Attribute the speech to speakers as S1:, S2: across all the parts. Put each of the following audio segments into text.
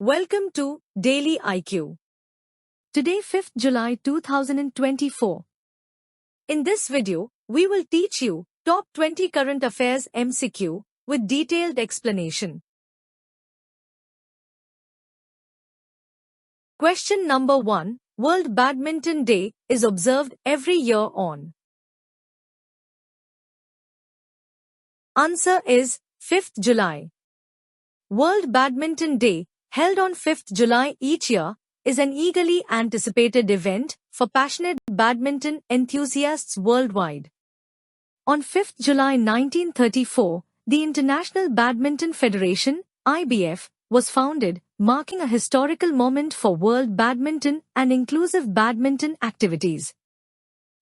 S1: Welcome to Daily IQ. Today 5th July 2024. In this video, we will teach you top 20 current affairs MCQ with detailed explanation. Question number 1. World Badminton Day is observed every year on. Answer is 5th July. World Badminton Day, held on 5th July each year, is an eagerly anticipated event for passionate badminton enthusiasts worldwide. On 5th July 1934, the International Badminton Federation, IBF, was founded, marking a historical moment for world badminton and inclusive badminton activities.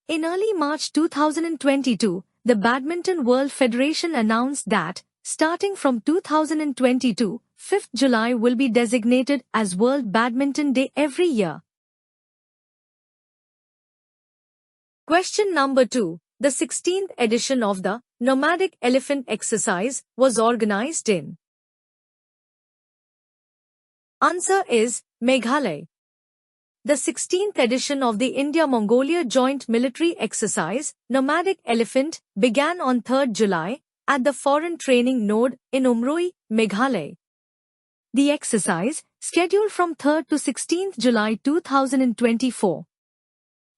S1: In early March 2022, the Badminton World Federation announced that, starting from 2022, 5th July will be designated as World Badminton Day every year. Question number 2. The 16th edition of the Nomadic Elephant Exercise was organized in. Answer is Meghalaya. The 16th edition of the India-Mongolia Joint Military Exercise, Nomadic Elephant, began on 3rd July at the Foreign Training Node in Umroi, Meghalaya. The exercise, scheduled from 3rd to 16th July 2024,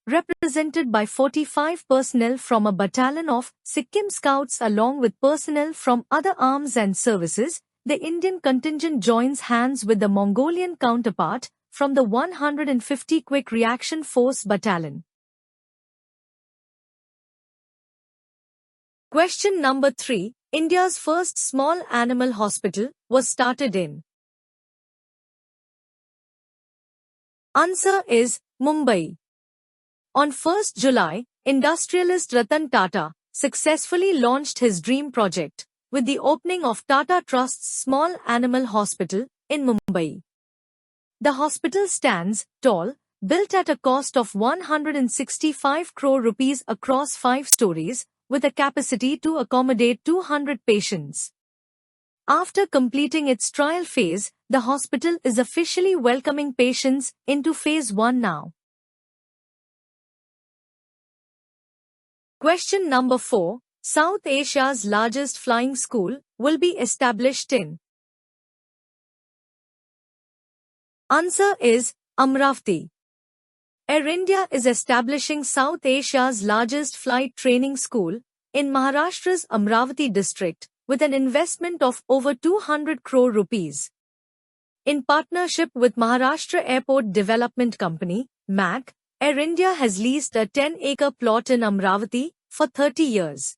S1: represented by 45 personnel from a battalion of Sikkim Scouts along with personnel from other arms and services, the Indian contingent joins hands with the Mongolian counterpart from the 150 Quick Reaction Force Battalion. Question number 3. India's first small animal hospital was started in. Answer is Mumbai. On 1st July, industrialist Ratan Tata successfully launched his dream project with the opening of Tata Trust's Small Animal Hospital in Mumbai. The hospital stands tall, built at a cost of 165 crore rupees across 5 stories, with a capacity to accommodate 200 patients. After completing its trial phase, the hospital is officially welcoming patients into phase 1 now. Question number 4. South Asia's largest flying school will be established in. Answer is Amravati. Air India is establishing South Asia's largest flight training school in Maharashtra's Amravati district with an investment of over 200 crore rupees. In partnership with Maharashtra Airport Development Company, MAC, Air India has leased a 10-acre plot in Amravati for 30 years.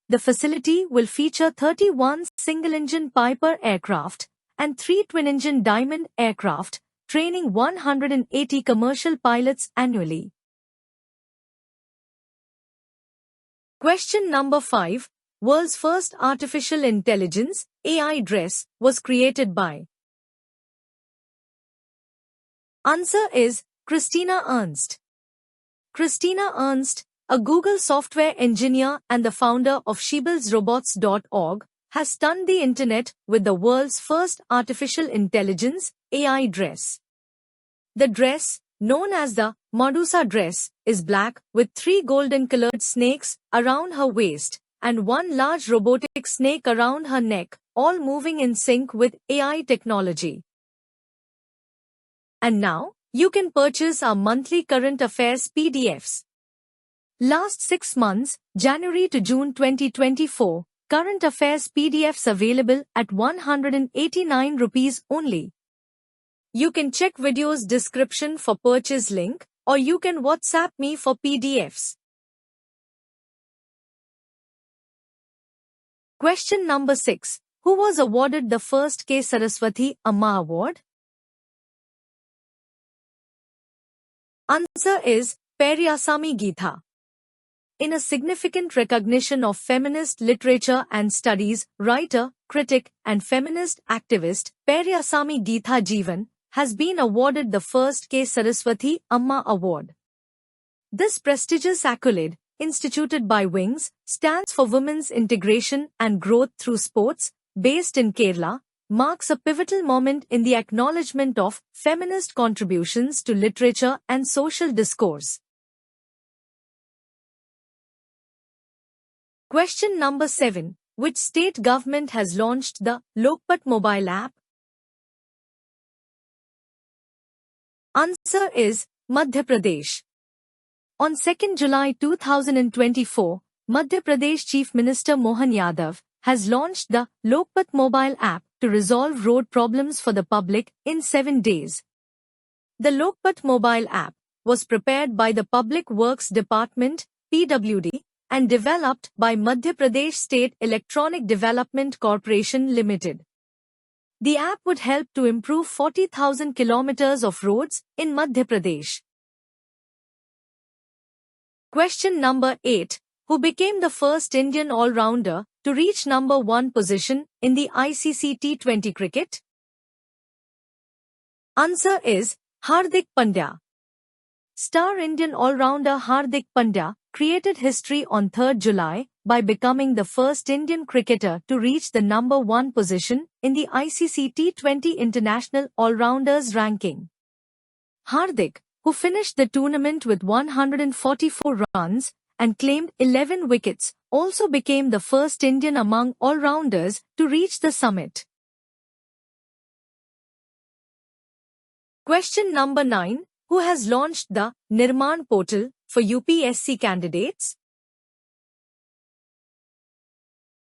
S1: The facility will feature 31 single-engine Piper aircraft and 3 twin-engine Diamond aircraft, training 180 commercial pilots annually. Question number 5. World's first artificial intelligence, AI dress, was created by. Answer is Christina Ernst. Christina Ernst, a Google software engineer and the founder of ShebuildsRobots.org, has stunned the internet with the world's first artificial intelligence, AI dress. The dress, known as the Medusa dress, is black with 3 golden-colored snakes around her waist and 1 large robotic snake around her neck, all moving in sync with AI technology. And now, you can purchase our monthly current affairs PDFs. Last 6 months, January to June 2024, current affairs PDFs available at 189 rupees only. You can check video's description for purchase link, or you can WhatsApp me for PDFs. Question number 6. Who was awarded the first K. Saraswati Amma Award? Answer is Periyasamy Geetha. In a significant recognition of feminist literature and studies, writer, critic, and feminist activist Periyasamy Geetha Jeevan has been awarded the first K. Saraswati Amma Award. This prestigious accolade, instituted by WINGS, stands for Women's Integration and Growth Through Sports, based in Kerala, marks a pivotal moment in the acknowledgement of feminist contributions to literature and social discourse. Question number 7. Which state government has launched the Lokpat mobile app? Answer is Madhya Pradesh. On 2nd July 2024, Madhya Pradesh Chief Minister Mohan Yadav has launched the Lokpat mobile app to resolve road problems for the public in 7 days. The Lokpat mobile app was prepared by the Public Works Department, PWD, and developed by Madhya Pradesh State Electronic Development Corporation Limited. The app would help to improve 40,000 kilometers of roads in Madhya Pradesh. Question number 8. Who became the first Indian all-rounder to reach number 1 position in the ICC T20 cricket? Answer is Hardik Pandya. Star Indian all-rounder Hardik Pandya created history on 3rd July by becoming the first Indian cricketer to reach the number 1 position in the ICC T20 International All-Rounders ranking. Hardik, who finished the tournament with 144 runs and claimed 11 wickets, also became the first Indian among all-rounders to reach the summit. Question number 9. Who has launched the Nirman portal for UPSC candidates?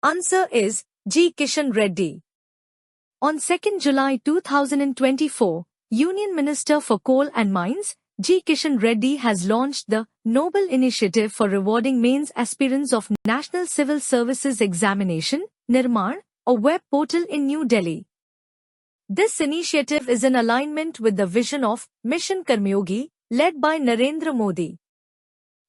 S1: Answer is G. Kishan Reddy. On 2nd July 2024, Union Minister for Coal and Mines, G. Kishan Reddy has launched the Noble Initiative for Rewarding Mains Aspirants of National Civil Services Examination, Nirman, a web portal in New Delhi. This initiative is in alignment with the vision of Mission Karmyogi, led by Narendra Modi.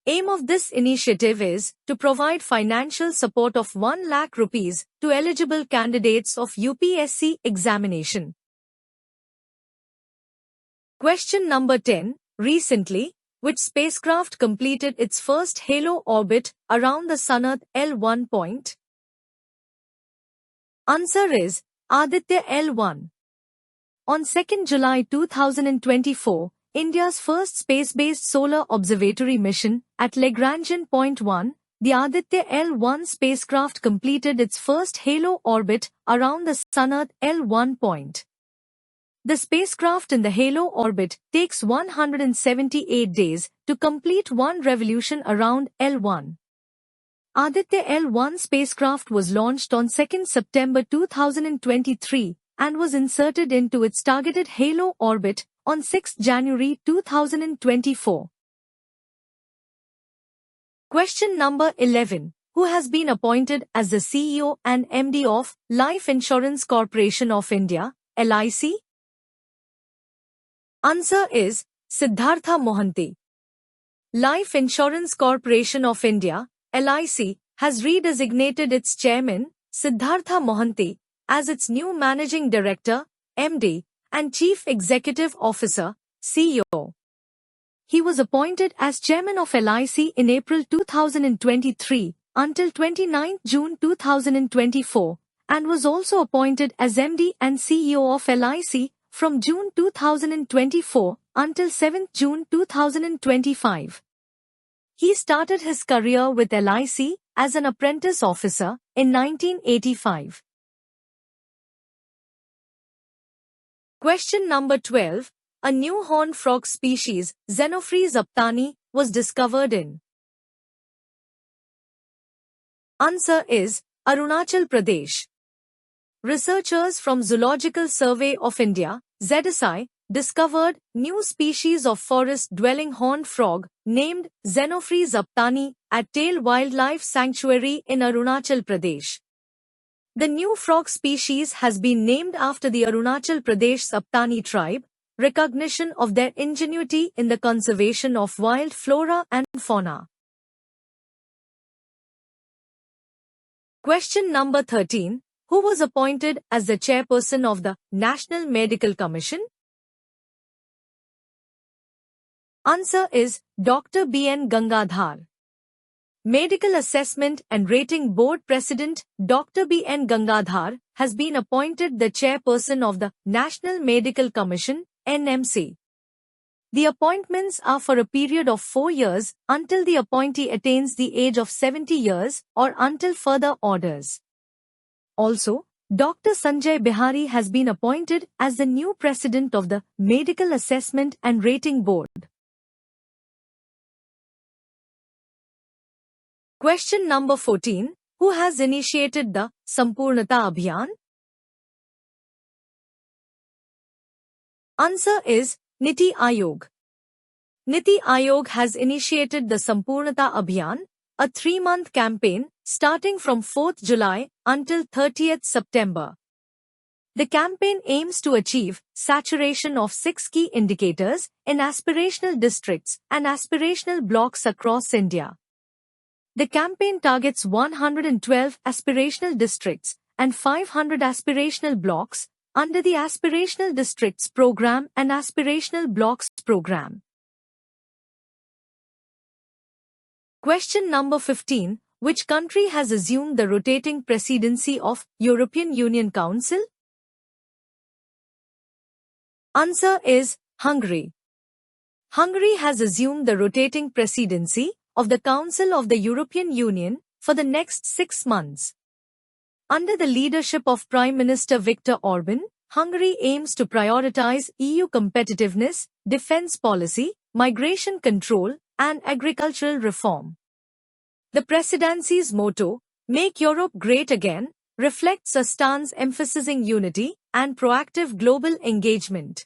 S1: Aim of this initiative is to provide financial support of 1 lakh rupees to eligible candidates of UPSC examination. Question number 10. Recently, which spacecraft completed its first halo orbit around the Sun Earth L1 point? Answer is Aditya L1. On 2nd July 2024, India's first space-based solar observatory mission at Lagrangian Point 1, the Aditya L1 spacecraft completed its first halo orbit around the Sun Earth L1 point. The spacecraft in the halo orbit takes 178 days to complete one revolution around L1. Aditya L1 spacecraft was launched on 2nd September 2023 and was inserted into its targeted halo orbit on 6 January 2024. Question number 11. Who has been appointed as the CEO and MD of Life Insurance Corporation of India, LIC? Answer is Siddhartha Mohanty. Life Insurance Corporation of India, LIC, has redesignated its chairman, Siddhartha Mohanty, as its new Managing Director, MD, and Chief Executive Officer, CEO. He was appointed as Chairman of LIC in April 2023 until 29 June 2024 and was also appointed as MD and CEO of LIC from June 2024 until 7 June 2025. He started his career with LIC as an apprentice officer in 1985. Question number 12. A new horned frog species, Xenophrys aptani, was discovered in. Answer is Arunachal Pradesh. Researchers from Zoological Survey of India, ZSI, discovered new species of forest-dwelling horned frog named Xenophrys aptani at Tail Wildlife Sanctuary in Arunachal Pradesh. The new frog species has been named after the Arunachal Pradesh Aptani tribe, recognition of their ingenuity in the conservation of wild flora and fauna. Question number 13. Who was appointed as the chairperson of the National Medical Commission? Answer is Dr. B.N. Gangadhar. Medical Assessment and Rating Board President Dr. B.N. Gangadhar has been appointed the chairperson of the National Medical Commission, NMC. The appointments are for a period of 4 years until the appointee attains the age of 70 years or until further orders. Also, Dr. Sanjay Bihari has been appointed as the new president of the Medical Assessment and Rating Board. Question number 14. Who has initiated the Sampurnata Abhiyan? Answer is Niti Aayog. Niti Aayog has initiated the Sampurnata Abhiyan, a 3-month campaign starting from 4th July until 30th September. The campaign aims to achieve saturation of 6 key indicators in aspirational districts and aspirational blocks across India. The campaign targets 112 aspirational districts and 500 aspirational blocks under the Aspirational Districts Program and Aspirational Blocks Program. Question number 15. Which country has assumed the rotating presidency of European Union Council? Answer is Hungary. Hungary has assumed the rotating presidency of the Council of the European Union for the next 6 months. Under the leadership of Prime Minister Viktor Orban, Hungary aims to prioritize EU competitiveness, defense policy, migration control, and agricultural reform. The presidency's motto, Make Europe Great Again, reflects a stance emphasizing unity and proactive global engagement.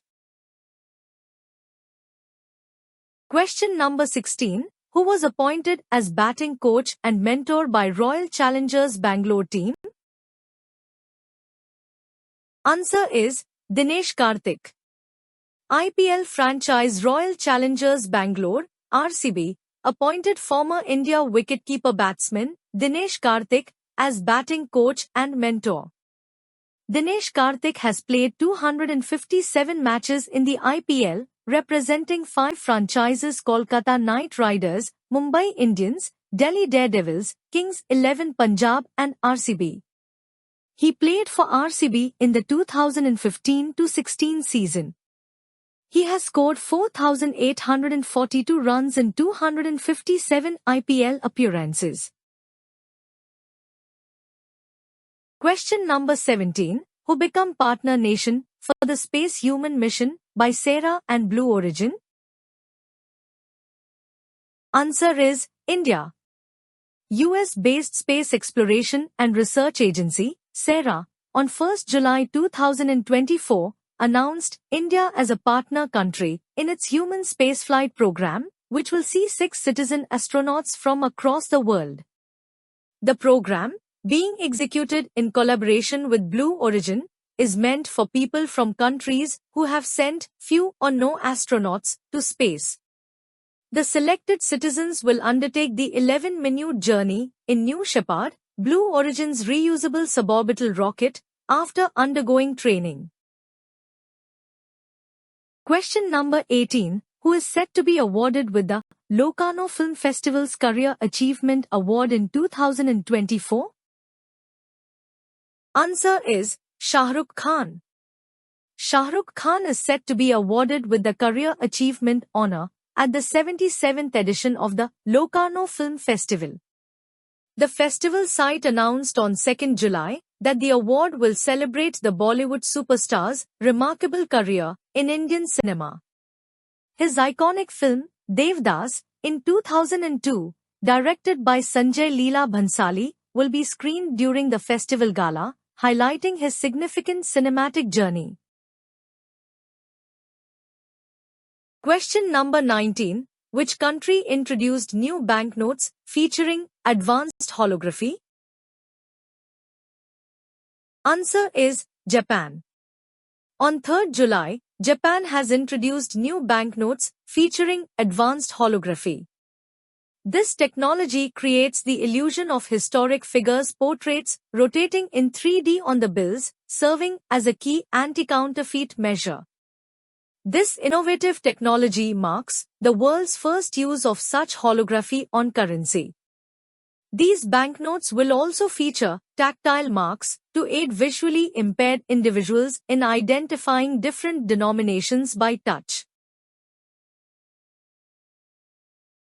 S1: Question number 16. Who was appointed as batting coach and mentor by Royal Challengers Bangalore team? Answer is Dinesh Karthik. IPL franchise Royal Challengers Bangalore, RCB, appointed former India wicketkeeper batsman Dinesh Karthik as batting coach and mentor. Dinesh Karthik has played 257 matches in the IPL, representing 5 franchises: Kolkata Knight Riders, Mumbai Indians, Delhi Daredevils, Kings 11 Punjab and RCB. He played for RCB in the 2015-16 season. He has scored 4,842 runs in 257 IPL appearances. Question number 17. Who become partner nation for the Space Human Mission by Sarah and Blue Origin? Answer is India. US-based Space Exploration and Research Agency, SARA, on 1st July 2024, announced India as a partner country in its human spaceflight program, which will see 6 citizen astronauts from across the world. The program, being executed in collaboration with Blue Origin, is meant for people from countries who have sent few or no astronauts to space. The selected citizens will undertake the 11-minute journey in New Shepard, Blue Origin's reusable suborbital rocket, after undergoing training. Question number 18. Who is set to be awarded with the Locarno Film Festival's Career Achievement Award in 2024? Answer is Shah Rukh Khan. Shah Rukh Khan is set to be awarded with the Career Achievement Honour at the 77th edition of the Locarno Film Festival. The festival site announced on 2nd July that the award will celebrate the Bollywood superstar's remarkable career in Indian cinema. His iconic film, Devdas, in 2002, directed by Sanjay Leela Bhansali, will be screened during the festival gala, highlighting his significant cinematic journey. Question number 19. Which country introduced new banknotes featuring advanced holography? Answer is Japan. On 3rd July, Japan has introduced new banknotes featuring advanced holography. This technology creates the illusion of historic figures' portraits rotating in 3D on the bills, serving as a key anti-counterfeit measure. This innovative technology marks the world's first use of such holography on currency. These banknotes will also feature tactile marks to to aid visually impaired individuals in identifying different denominations by touch.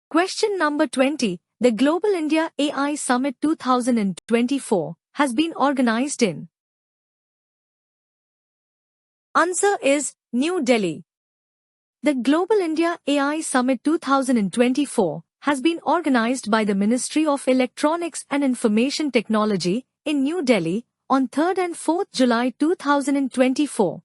S1: Question number 20. The Global India AI Summit 2024 has been organized in. Answer is New Delhi. The Global India AI Summit 2024 has been organized by the Ministry of Electronics and Information Technology in New Delhi on 3rd and 4th July 2024.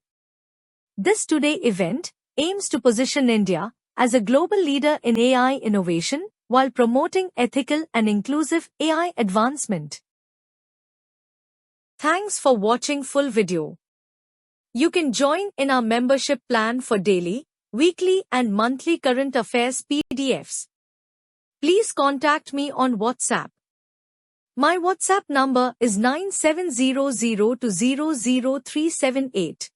S1: This two-day event aims to position India as a global leader in AI innovation while promoting ethical and inclusive AI advancement. Thanks for watching full video. You can join in our membership plan for daily, weekly and monthly current affairs PDFs. Please contact me on WhatsApp. My WhatsApp number is 9700200378.